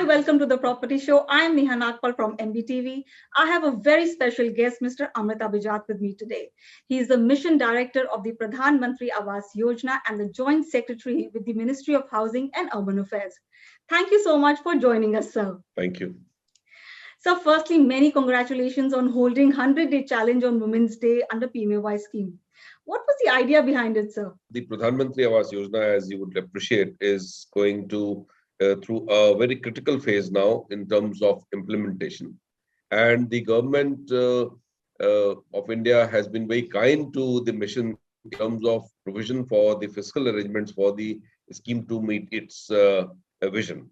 welcome to the Property Show. I am Neha Nagpal from MBTV. I have a very special guest, Mr. Amrit Abhijat, with me today. He is the Mission Director of the Pradhan Mantri Awas Yojana and the Joint Secretary with the Ministry of Housing and Urban Affairs. Thank you so much for joining us, sir. Thank you. So firstly, many congratulations on holding 100-day challenge on Women's Day under PMAY scheme. What was the idea behind it, sir? The Pradhan Mantri Awas Yojana, as you would appreciate, is going to through a very critical phase now in terms of implementation. And the government of India has been very kind to the mission in terms of provision for the fiscal arrangements for the scheme to meet its vision.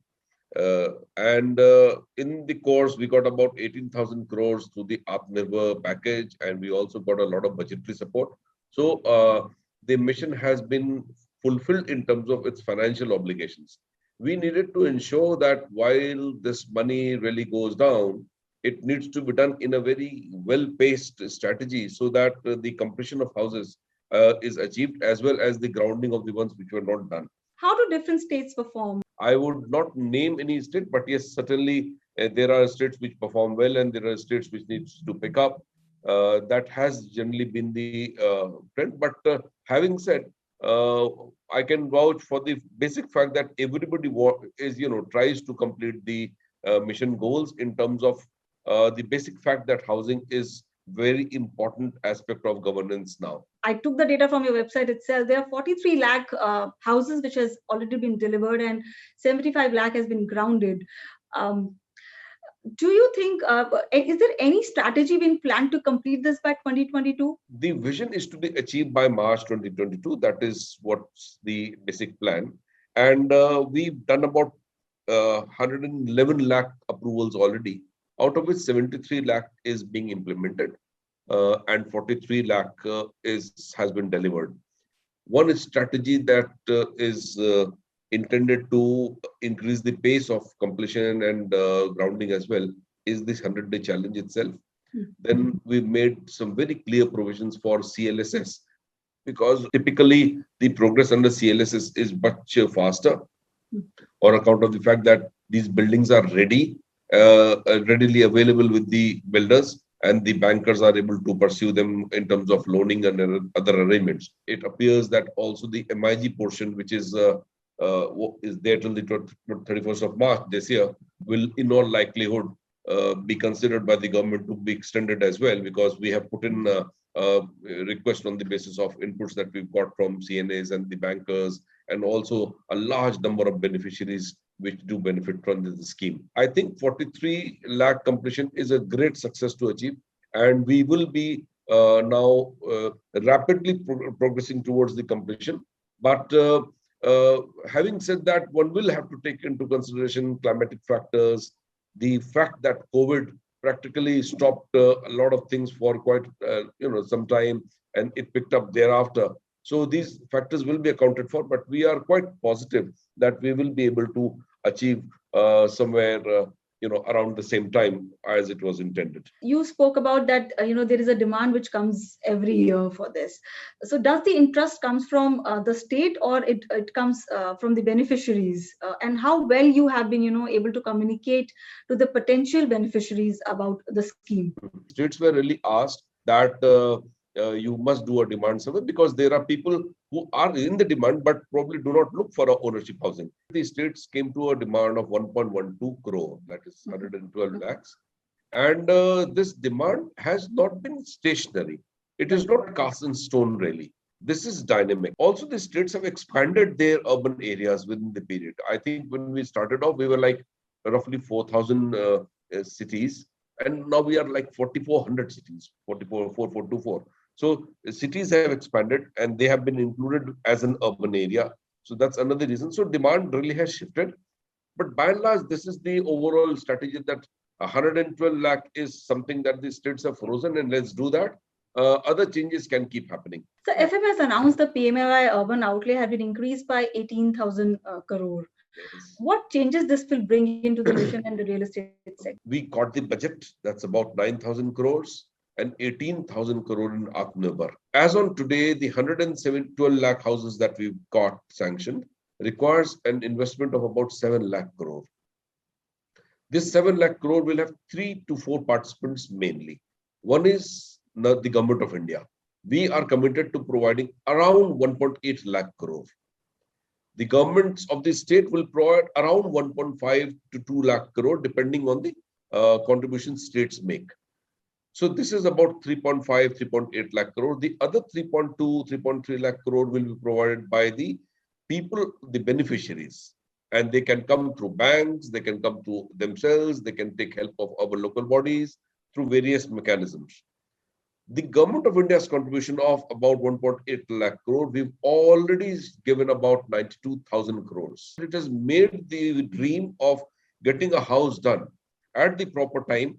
In the course, we got about 18,000 crores through the Atmanirbhar package, and we also got a lot of budgetary support. So the mission has been fulfilled in terms of its financial obligations. We needed to ensure that while this money really goes down, it needs to be done in a very well-paced strategy so that the completion of houses is achieved, as well as the grounding of the ones which were not done. How do different states perform? I would not name any state, but yes, certainly there are states which perform well and there are states which needs to pick up. That has generally been the trend. But having said, I can vouch for the basic fact that everybody tries to complete the mission goals in terms of the basic fact that housing is very important aspect of governance now. I took the data from your website itself. There are 43 lakh houses which has already been delivered and 75 lakh has been grounded. Do you think, is there any strategy being planned to complete this by 2022? The vision is to be achieved by March 2022. That is what's the basic plan. And we've done about 111 lakh approvals already, out of which 73 lakh is being implemented and 43 lakh has been delivered. One strategy that is intended to increase the pace of completion and grounding as well is this 100-day challenge itself. Then we've made some very clear provisions for CLSS, because typically the progress under CLSS is much faster on account of the fact that these buildings are ready, readily available with the builders, and the bankers are able to pursue them in terms of loaning and other arrangements. It appears that also the MIG portion, which is there till the 31st of March this year, will in all likelihood be considered by the government to be extended as well, because we have put in a request on the basis of inputs that we've got from CNAs and the bankers, and also a large number of beneficiaries which do benefit from this scheme. I think 43 lakh completion is a great success to achieve, and we will be now rapidly progressing towards the completion. But having said that, one will have to take into consideration climatic factors, the fact that COVID practically stopped a lot of things for quite some time, and it picked up thereafter. So these factors will be accounted for, but we are quite positive that we will be able to achieve somewhere around the same time as it was intended. You spoke about that, there is a demand which comes every year for this. So does the interest comes from the state, or it comes from the beneficiaries? And how well you have been, able to communicate to the potential beneficiaries about the scheme? States were really asked that you must do a demand survey, because there are people who are in the demand but probably do not look for a ownership housing. The states came to a demand of 1.12 crore, that is 112 lakhs. And this demand has not been stationary. It is not cast in stone really. This is dynamic. Also, the states have expanded their urban areas within the period. I think when we started off, we were like roughly 4,000 cities. And now we are like 4,400 cities, 4,424. So cities have expanded and they have been included as an urban area. So that's another reason. So demand really has shifted. But by and large, this is the overall strategy that 112 lakh is something that the states have frozen, and let's do that. Other changes can keep happening. So FM has announced the PMAY urban outlay have been increased by 18,000 crore. Yes. What changes this will bring into the mission and the real estate sector? We got the budget, that's about 9,000 crores and 18,000 crore in Atmanirbhar. As on today, the 112 lakh houses that we've got sanctioned requires an investment of about 7 lakh crore. This 7 lakh crore will have 3 to 4 participants mainly. One is the Government of India. We are committed to providing around 1.8 lakh crore. The governments of the state will provide around 1.5 to 2 lakh crore depending on the contributions states make. So this is about 3.5, 3.8 lakh crore. The other 3.2, 3.3 lakh crore will be provided by the people, the beneficiaries. And they can come through banks, they can come through themselves, they can take help of our local bodies through various mechanisms. The Government of India's contribution of about 1.8 lakh crore, we've already given about 92,000 crores. It has made the dream of getting a house done at the proper time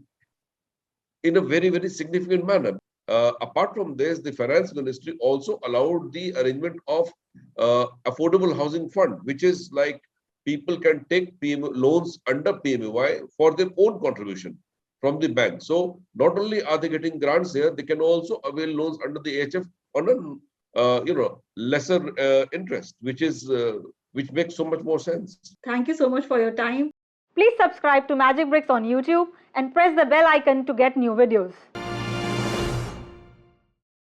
in a very, very significant manner. Apart from this, the Finance Ministry also allowed the arrangement of affordable housing fund, which is like people can take loans under PMAY for their own contribution from the bank. So not only are they getting grants here, they can also avail loans under the AHF on a lesser interest, which makes so much more sense. Thank you so much for your time. Please subscribe to Magic Bricks on YouTube and press the bell icon to get new videos.